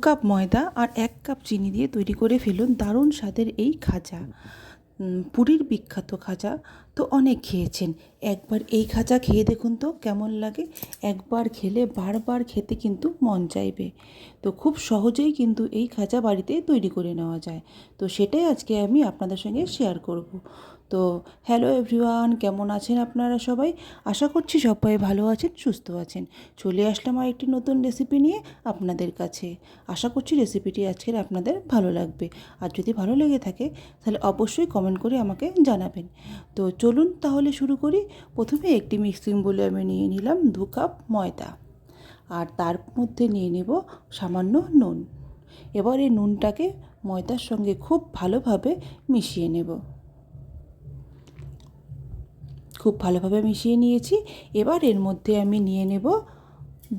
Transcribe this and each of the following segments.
Cup ময়দা আর 1 cup চিনি দিয়ে তৈরি করে ফেলুন দারুণ স্বাদের এই খাজা। পুরীর বিখ্যাত খাজা তো অনেক খেয়েছেন, একবার এই খাজা খেয়ে দেখুন তো কেমন লাগে। একবার খেলে বারবার খেতে কিন্তু মন চাইবে। তো খুব সহজেই কিন্তু এই খাজা বাড়িতে তৈরি করে নেওয়া যায়। তো সেটাই আজকে আমি আপনাদের সঙ্গে শেয়ার করব। তো হ্যালো এভরিওয়ান, কেমন আছেন আপনারা সবাই? আশা করছি সবাই ভালো আছেন, সুস্থ আছেন। চলে আসলাম আর একটি নতুন রেসিপি নিয়ে আপনাদের কাছে। আশা করছি রেসিপিটি আজকের আপনাদের ভালো লাগবে। আর যদি ভালো লেগে থাকে তাহলে অবশ্যই কমেন্ট করে আমাকে জানাবেন। তো চলুন তাহলে শুরু করি। প্রথমে একটি মিক্সিং বলে আমি নিয়ে নিলাম 2 কাপ ময়দা, আর তার মধ্যে নিয়ে নেব সামান্য নুন। এবার এই নুনটাকে ময়দার সঙ্গে খুব ভালোভাবে মিশিয়ে নেব। খুব ভালোভাবে মিশিয়ে নিয়েছি। এবার এর মধ্যে আমি নিয়ে নেব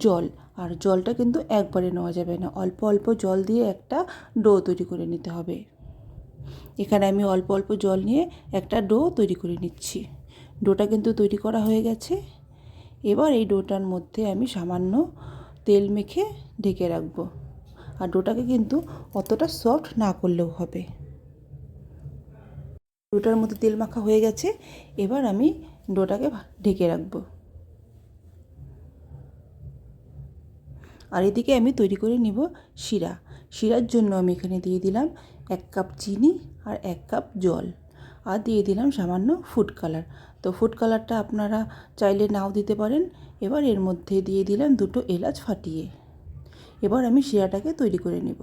জল। আর জলটা কিন্তু একবারে নেওয়া যাবে না, অল্প অল্প জল দিয়ে একটা ডো তৈরি করে নিতে হবে। এখানে আমি অল্প অল্প জল নিয়ে একটা ডো তৈরি করে নিচ্ছি। ডোটা কিন্তু তৈরি করা হয়ে গেছে। এবার এই ডোটার মধ্যে আমি সামান্য তেল মেখে ঢেকে রাখবো। আর ডোটাকে কিন্তু অতটা সফট না করলেও হবে। ডোটার মধ্যে তেল মাখা হয়ে গেছে। এবার আমি ডোটাকে ঢেকে রাখবো। আর এদিকে আমি তৈরি করে নিব শিরা। শিরার জন্য আমি এখানে দিয়ে দিলাম 1 কাপ চিনি আর 1 কাপ জল, আর দিয়ে দিলাম সামান্য ফুড কালার। তো ফুড কালারটা আপনারা চাইলে নাও দিতে পারেন। এবার এর মধ্যে দিয়ে দিলাম 2টো এলাচ ফাটিয়ে। এবার আমি শিরাটাকে তৈরি করে নেব।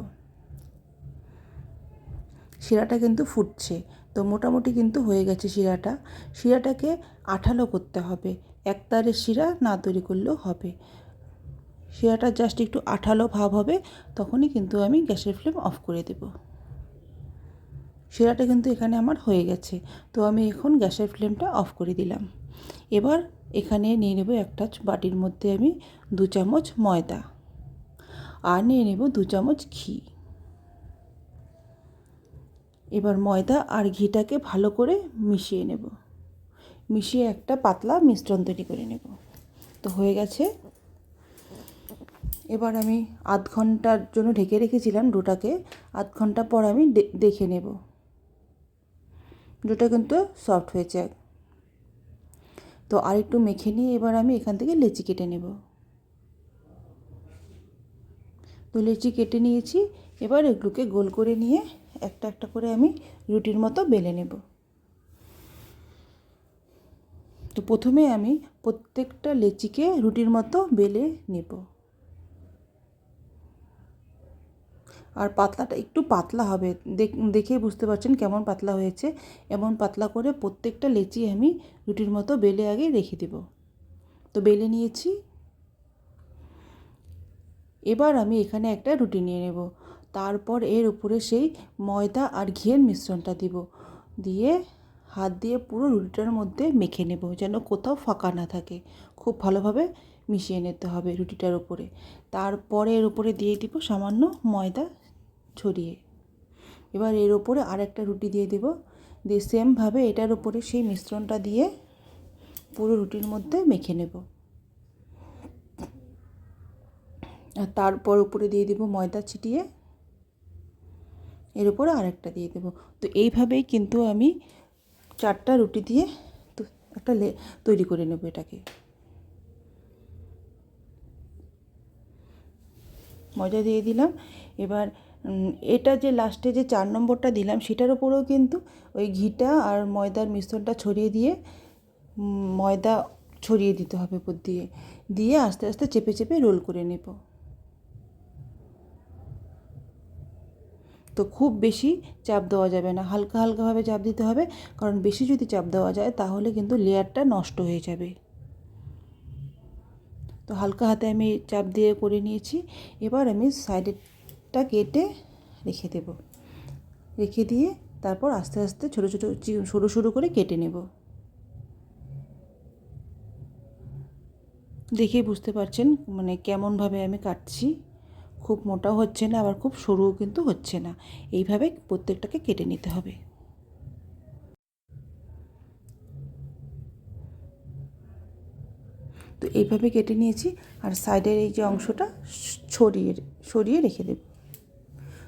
শিরাটা কিন্তু ফুটছে, তো মোটামুটি কিন্তু হয়ে গেছে শিরাটা। শিরাটাকে আঠালো করতে হবে, একতারের শিরা না তৈরি করলেও হবে। শিরাটা জাস্ট একটু আঠালো ভাব হবে, তখনই কিন্তু আমি গ্যাসের ফ্লেম অফ করে দেব। শিরাটা কিন্তু এখানে আমার হয়ে গেছে, তো আমি এখন গ্যাসের ফ্লেমটা অফ করে দিলাম। এবার এখানে নিয়ে নেব একটা বাটির মধ্যে আমি 2 চামচ ময়দা, আর নিয়ে নেব 2 চামচ ঘি। এবার ময়দা আর ঘিটাকে ভালো করে মিশিয়ে নেব। মিশিয়ে একটা পাতলা মিশ্রণ তৈরি করে নেব। তো হয়ে গেছে। এবার আমি আধ ঘন্টার জন্য ঢেকে রেখেছিলাম ডোটাকে। আধ ঘন্টা পর আমি দেখে নেব। ডোটা কিন্তু সফট হয়েছে। তো আর একটু মেখে নিয়ে এবার আমি এখান থেকে লেচি কেটে নেব। তো লেচি কেটে নিয়েছি। এবার এগুলোকে গোল করে নিয়ে একটা একটা করে আমি রুটির মতো বেলে নেব। তো প্রথমে আমি প্রত্যেকটা লেচিকে রুটির মতো বেলে নেব। আর পাতলাটা একটু পাতলা হবে, দেখেই বুঝতে পারছেন কেমন পাতলা হয়েছে। এমন পাতলা করে প্রত্যেকটা লেচি আমি রুটির মতো বেলে আগে রেখে দেব। তো বেলে নিয়েছি। এবার আমি এখানে একটা রুটি নিয়ে নেব। তারপর এর উপরে সেই ময়দা আর ঘিয়ের মিশ্রণটা দিব। দিয়ে হাত দিয়ে পুরো রুটিটার মধ্যে মেখে নেব, যেন কোথাও ফাঁকা না থাকে। খুব ভালোভাবে মিশিয়ে নিতে হবে রুটিটার উপরে। তারপরে এর উপরে দিয়ে দিব সামান্য ময়দা ছড়িয়ে। এবার এর উপরে আরেকটা রুটি দিয়ে দেব। দিয়ে সেমভাবে এটার উপরে সেই মিশ্রণটা দিয়ে পুরো রুটির মধ্যে মেখে নেব। আর তারপর উপরে দিয়ে দেব ময়দা ছিটিয়ে। এর উপরে আরেকটা দিয়ে দেব। তো এইভাবেই কিন্তু আমি 4টা রুটি দিয়ে তো একটা তৈরি করে নেব এটাকে। ময়দা দিয়ে দিলাম। এবার এটা যে লাস্টে যে 4 নম্বরটা দিলাম সেটার উপরেও কিন্তু ওই ঘিটা আর ময়দার মিশ্রণটা ছড়িয়ে দিয়ে ময়দা ছড়িয়ে দিতে হবে উপর দিয়ে। দিয়ে আস্তে আস্তে চেপে চেপে রোল করে নেব। তো খুব বেশি চাপ দেওয়া যাবে না, হালকা হালকাভাবে চাপ দিতে হবে। কারণ বেশি যদি চাপ দেওয়া যায় তাহলে কিন্তু লেয়ারটা নষ্ট হয়ে যাবে। তো হালকা হাতে আমি চাপ দিয়ে করে নিয়েছি। এবার আমি সাইডেরটা কেটে রেখে দেব। রেখে দিয়ে তারপর আস্তে আস্তে ছোটো ছোটো সরু সরু করে কেটে নেব। দেখেই বুঝতে পারছেন মানে কেমনভাবে আমি কাটছি। খুব মোটাও হচ্ছে না, আবার খুব সরুও কিন্তু হচ্ছে না। এইভাবে প্রত্যেকটাকে কেটে নিতে হবে। তো এইভাবে কেটে নিয়েছি। আর সাইডের এই যে অংশটা সরিয়ে সরিয়ে রেখে দেব।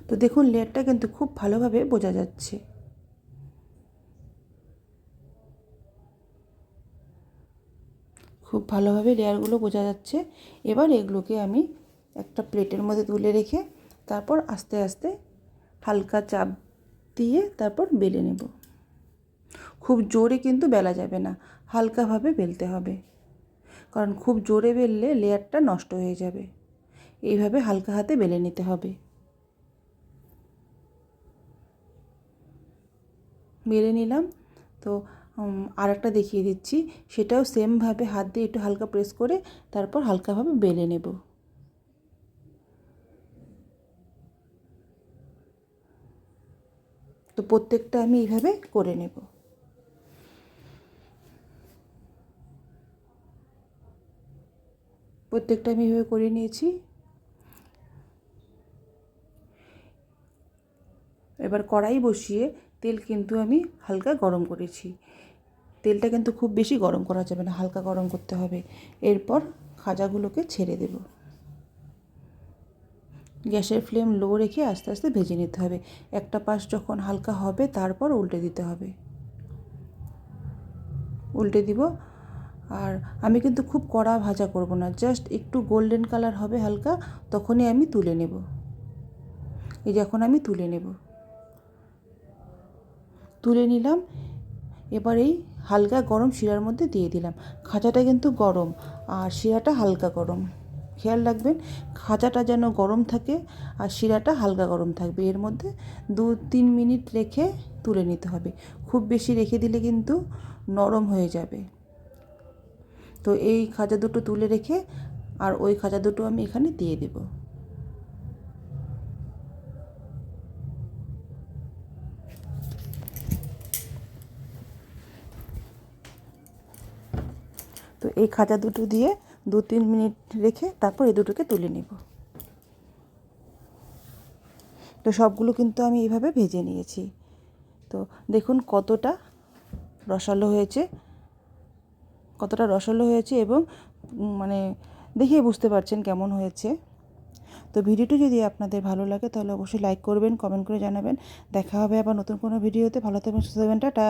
তো দেখুন লেয়ারটা কিন্তু খুব ভালোভাবে বোঝা যাচ্ছে। খুব ভালোভাবে লেয়ারগুলো বোঝা যাচ্ছে। এবার এগুলোকে আমি একটা প্লেটের মধ্যে তুলে রেখে তারপর আস্তে আস্তে হালকা চাপ দিয়ে তারপর বেলে নেব। খুব জোরে কিন্তু বেলা যাবে না, হালকাভাবে বেলতে হবে, কারণ খুব জোরে বেললে লেয়ারটা নষ্ট হয়ে যাবে। এইভাবে হালকা হাতে বেলে নিতে হবে। বেলে নিলাম। তো আরেকটা দেখিয়ে দিচ্ছি, সেটাও সেমভাবে হাত দিয়ে একটু হালকা প্রেস করে তারপর হালকাভাবে বেলে নেব। তো প্রত্যেকটা আমি এইভাবে করে নেব। প্রত্যেকটা আমি এইভাবে করে নিয়েছি। এবার কড়াই বসিয়ে তেল কিন্তু আমি হালকা গরম করেছি। তেলটা কিন্তু খুব বেশি গরম করা যাবে না, হালকা গরম করতে হবে। এরপর খাজাগুলোকে ছেড়ে দেব। গ্যাসের ফ্লেম লো রেখে আস্তে আস্তে ভেজে নিতে হবে। একটা পাশ যখন হালকা হবে তারপর উল্টে দিতে হবে। উল্টে দিব। আর আমি কিন্তু খুব কড়া ভাজা করব না, জাস্ট একটু গোল্ডেন কালার হবে হালকা, তখনই আমি তুলে নেব। এই যে এখন আমি তুলে নেব। তুলে নিলাম। এবার এই হালকা গরম শিরার মধ্যে দিয়ে দিলাম। খাজাটা কিন্তু গরম আর শিরাটা হালকা গরম। খেয়াল রাখবেন খাজাটা যেন গরম থাকে আর শিরাটা হালকা গরম থাকবে। এর মধ্যে 2-3 মিনিট রেখে তুলে নিতে হবে। খুব বেশি রেখে দিলে কিন্তু নরম হয়ে যাবে। তো এই খাজা দুটো তুলে রেখে আর ওই খাজা দুটো আমি এখানে দিয়ে দেব। তো এই খাজা দুটো দিয়ে 2-3 মিনিট রেখে তারপর এই দুটোকে তুলে নেব। তো সবগুলো কিন্তু আমি এইভাবে ভেজে নিয়েছি। তো দেখুন কতটা রসালো হয়েছে, কতটা রসালো হয়েছে এবং মানে দেখিয়ে বুঝতে পারছেন কেমন হয়েছে। তো ভিডিওটি যদি আপনাদের ভালো লাগে তাহলে অবশ্যই লাইক করবেন, কমেন্ট করে জানাবেন। দেখা হবে আবার নতুন কোনো ভিডিওতে। ভালো থাকবেন, সুস্থ থাকবেন, টাটা।